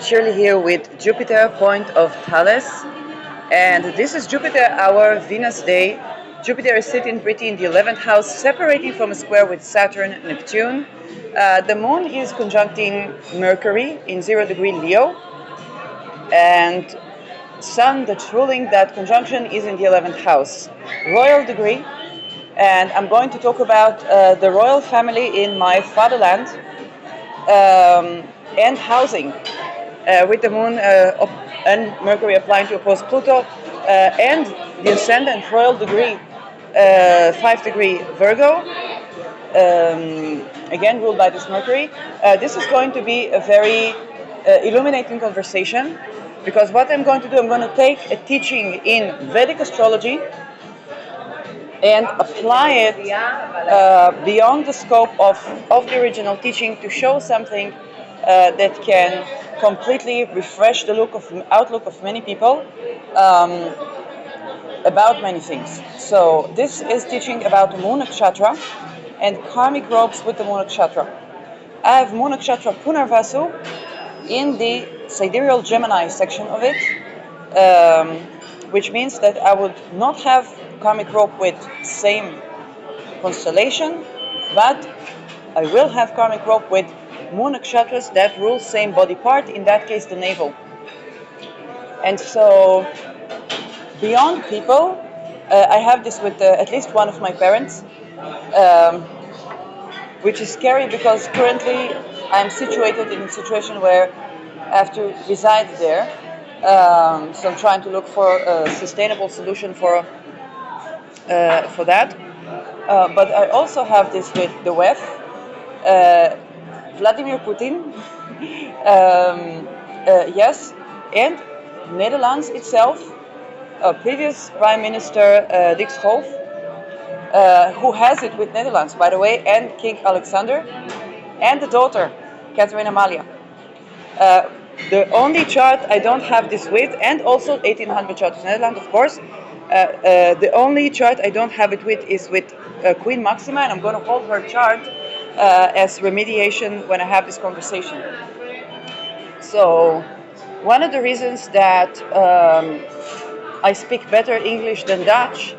Shirley here with Jupiter, point of Thales. And this is Jupiter, our Venus day. Jupiter is sitting pretty in the 11th house, separating from a square with Saturn, Neptune. The moon is conjuncting Mercury in 0 degree Leo. And Sun, that's ruling that conjunction, is in the 11th house, royal degree. And I'm going to talk about the royal family in my fatherland and housing. With the moon and Mercury applying to oppose Pluto, and the ascendant royal degree, 5 degree Virgo, again ruled by this Mercury. This is going to be a very illuminating conversation, because what I'm going to do, I'm going to take a teaching in Vedic astrology and apply it beyond the scope of the original teaching to show something that can completely refresh the outlook of many people about many things. So this is teaching about Moon Nakshatra and karmic ropes with the Moon Nakshatra. I have Moon Nakshatra Punarvasu in the sidereal Gemini section of it, which means that I would not have karmic rope with same constellation, but I will have karmic rope with Moon Nakshatras that rule same body part, in that case the navel. And so beyond people, I have this with at least one of my parents, which is scary because currently I'm situated in a situation where I have to reside there. So I'm trying to look for a sustainable solution for that. But I also have this with the WEF, Vladimir Putin, yes, and Netherlands itself, previous Prime Minister Dick Schoof, who has it with Netherlands, by the way, and King Alexander, and the daughter, Catherine Amalia. The only chart I don't have this with, and also 1800 chart of Netherlands, of course, the only chart I don't have it with is with Queen Maxima, and I'm going to hold her chart as remediation when I have this conversation. So one of the reasons that I speak better English than Dutch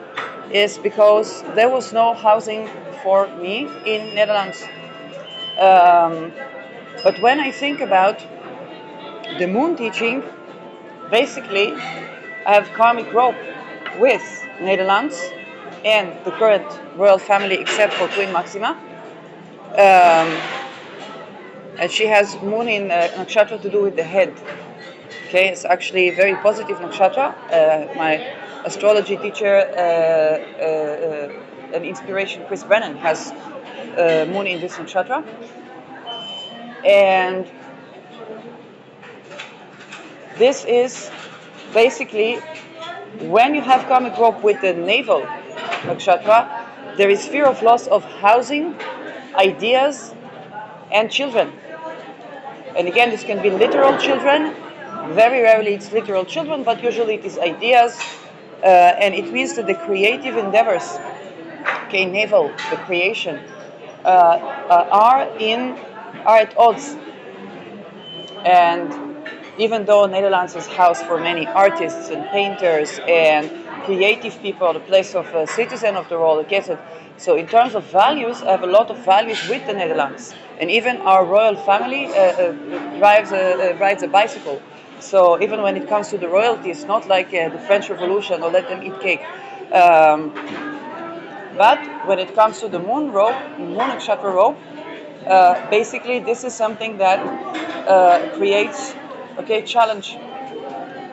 is because there was no housing for me in Netherlands. But when I think about the moon teaching, basically I have karmic rope with Netherlands and the current royal family, except for Queen Maxima. And she has moon in nakshatra to do with the head. Okay, it's actually a very positive nakshatra. My astrology teacher and inspiration, Chris Brennan, has moon in this nakshatra. And this is basically when you have karmic rope with the navel nakshatra, there is fear of loss of housing, ideas, and children. And again, this can be literal children. Very rarely it's literal children, but usually it is ideas. And it means that the creative endeavors, okay, navel, the creation, are at odds. And even though Netherlands is house for many artists and painters and creative people, the place of a citizen of the world, okay, so in terms of values, I have a lot of values with the Netherlands. And even our royal family rides a bicycle. So even when it comes to the royalty, it's not like the French Revolution or let them eat cake. But when it comes to the moon nakshatra rope, basically this is something that creates challenge.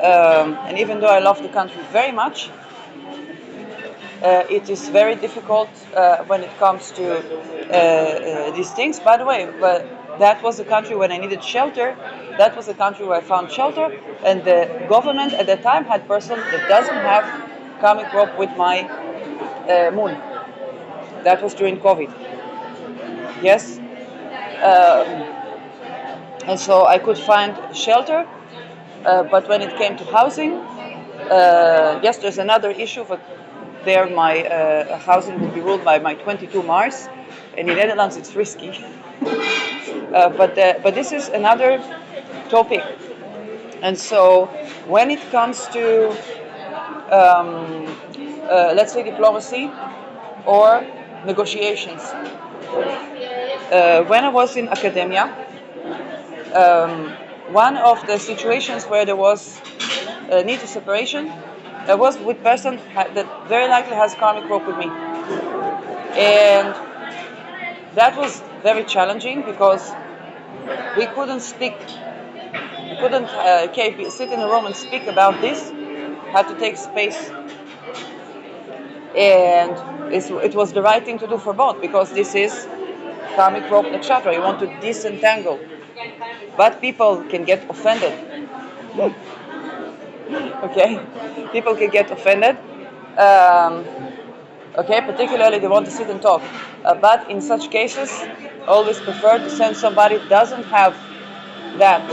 And even though I love the country very much, it is very difficult when it comes to these things. By the way, that was the country when I needed shelter. That was the country where I found shelter. And the government at that time had person that doesn't have karmic rope with my moon. That was during COVID. Yes. And so I could find shelter. But when it came to housing, yes, there's another issue. But there, my housing would be ruled by my 22 Mars, and in Netherlands it's risky. But this is another topic. And so when it comes to, let's say, diplomacy or negotiations, when I was in academia, one of the situations where there was a need of separation was with person that very likely has karmic rope with me. And that was very challenging because we couldn't speak, we couldn't sit in a room and speak about this, had to take space. And it was the right thing to do for both, because this is karmic rope nakshatra. You want to disentangle. But people can get offended. Okay? People can get offended. Okay, particularly they want to sit and talk. But in such cases, always prefer to send somebody who doesn't have that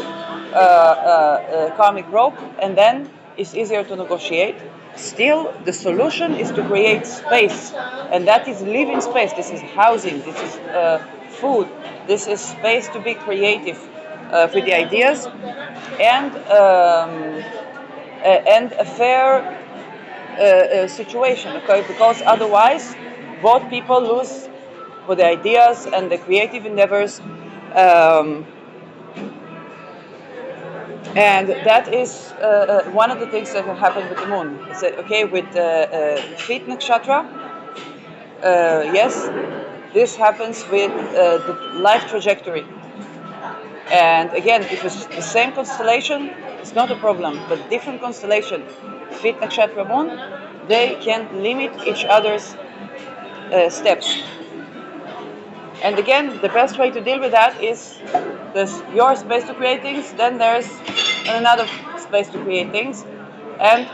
karmic rope, and then it's easier to negotiate. Still, the solution is to create space, and that is living space. This is housing, this is food, this is space to be creative with the ideas, and a fair situation, okay? Because otherwise, both people lose with the ideas and the creative endeavors. And that is one of the things that have happened with the moon. So, okay, with Fit Nakshatra, yes, this happens with the life trajectory. And again, if it's the same constellation, it's not a problem. But different constellation, Fit Nakshatra moon, they can limit each other's steps. And again, the best way to deal with that is there's your space to create things, then there's another space to create things, and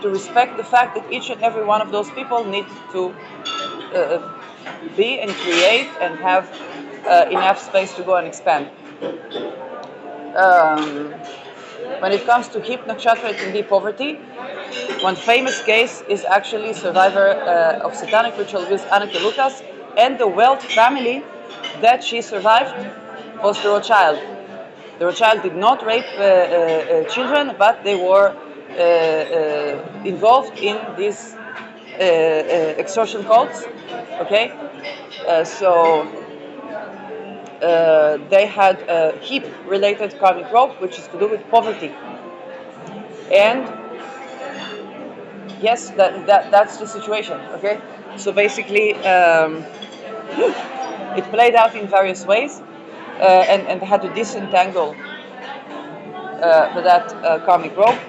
to respect the fact that each and every one of those people need to be and create and have enough space to go and expand. When it comes to Hip Nakshatra, it can be poverty. One famous case is actually survivor of satanic ritual abuse, Anneke Lucas, and the wealth family that she survived was the Rothschild. The Rothschild did not rape children, but they were involved in these extortion cults. Okay, so they had a hip-related karmic rope, which is to do with poverty. And yes, that's the situation. Okay, so basically, it played out in various ways, and had to disentangle for that karmic rope.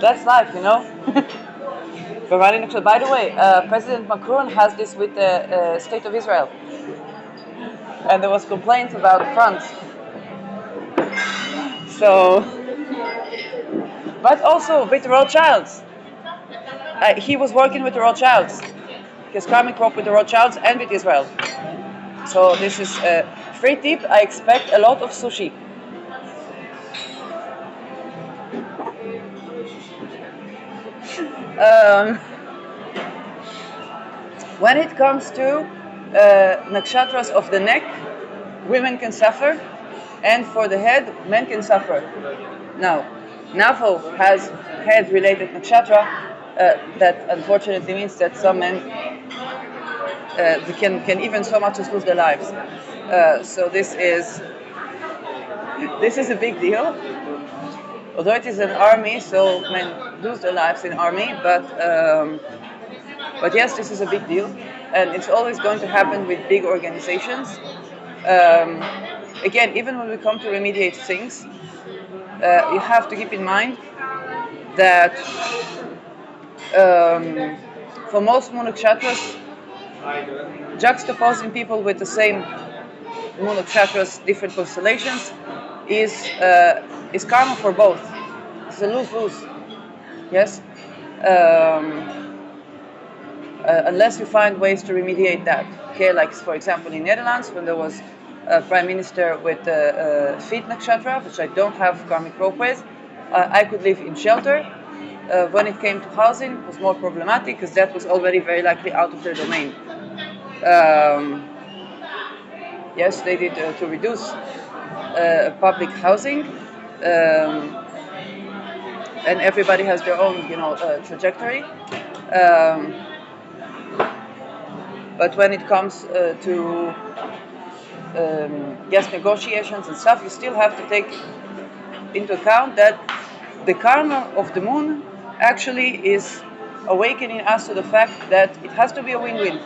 That's life, you know. By the way, President Macron has this with the State of Israel, and there was complaints about France. So, but also with the Rothschilds, he was working with the Rothschilds, his karmic rope with the Rothschilds and with Israel. So this is a free tip. I expect a lot of sushi. When it comes to nakshatras of the neck, women can suffer, and for the head, men can suffer. Now, Navo has head-related nakshatra. That unfortunately means that some men can even so much as lose their lives. So this is a big deal. Although it is an army, so men lose their lives in army, but yes, this is a big deal, and it's always going to happen with big organizations. Again, even when we come to remediate things, you have to keep in mind that for most monakshatras, juxtaposing people with the same monakshatras, different constellations, is karma for both. It's a lose-lose. Yes? Unless you find ways to remediate that. Okay, like for example in Netherlands, when there was a prime minister with Fit Nakshatra, which I don't have karmic rope with, I could live in shelter, When it came to housing, it was more problematic because that was already very likely out of their domain. Yes, they did to reduce public housing, and everybody has their own, trajectory. But when it comes to negotiations and stuff, you still have to take into account that the karma of the moon actually is awakening us to the fact that it has to be a win-win.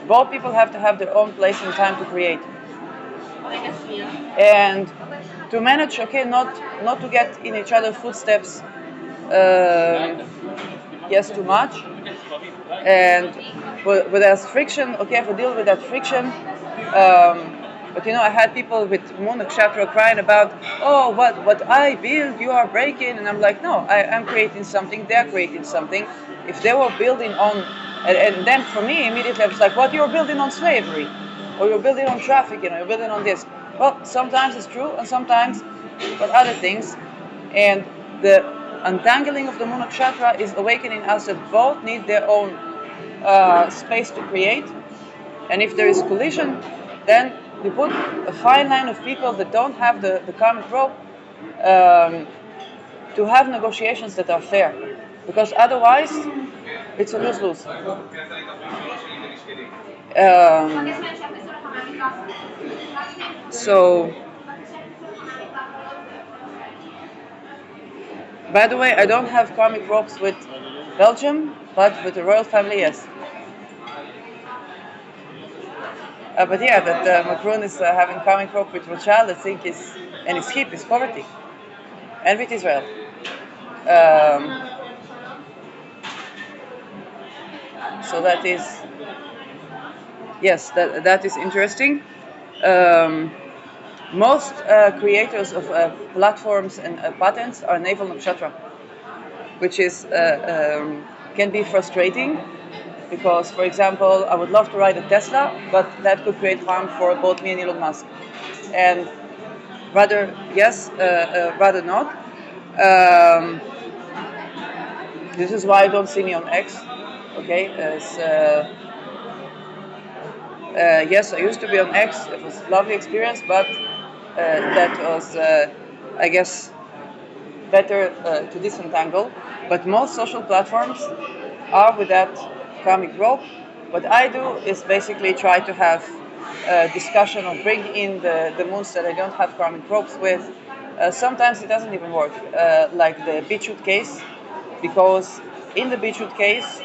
Both people have to have their own place and time to create. And to manage, not to get in each other's footsteps, too much. And with that friction, if we deal with that friction, but I had people with Moon Nakshatra crying about, oh, what I build, you are breaking, and I'm like, no, I'm creating something, they're creating something. If they were building on, and then for me, immediately I was like, what, you're building on slavery, or you're building on trafficking, or you're building on this. Well, sometimes it's true, and sometimes, but other things, and the untangling of the Moon Nakshatra is awakening us that both need their own space to create, and if there is collision, then you put a fine line of people that don't have the karmic rope to have negotiations that are fair, because otherwise it's a lose-lose. So, by the way, I don't have karmic ropes with Belgium, but with the royal family, yes. But yeah, that Macron is having karmic rope with Rothschild, I think and his hip is poverty, and with Israel. So that is, yes, that is interesting. Most creators of platforms and patents are naval nakshatra, which is can be frustrating because, for example, I would love to ride a Tesla, but that could create harm for both me and Elon Musk. And rather not. This is why I don't see me on X. Okay, yes, I used to be on X. It was a lovely experience, but that was, I guess, better to disentangle. But most social platforms are with that karmic rope. What I do is basically try to have a discussion or bring in the moons that I don't have karmic ropes with. Sometimes it doesn't even work, like the Beachwood case, because in the Beachwood case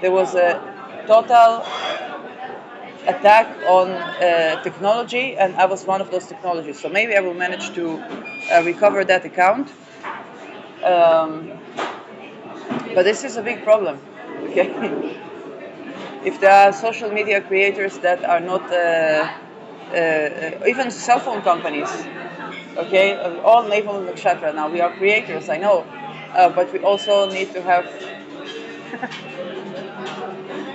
there was a total attack on technology, and I was one of those technologies. So maybe I will manage to recover that account. But this is a big problem. Okay, if there are social media creators that are not even cell phone companies, okay, all naval nakshatra. Now we are creators, I know, but we also need to have.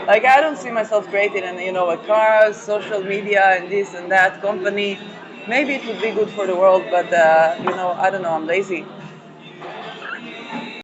Like, I don't see myself creating a car, social media, and this and that company. Maybe it would be good for the world, but I don't know. I'm lazy.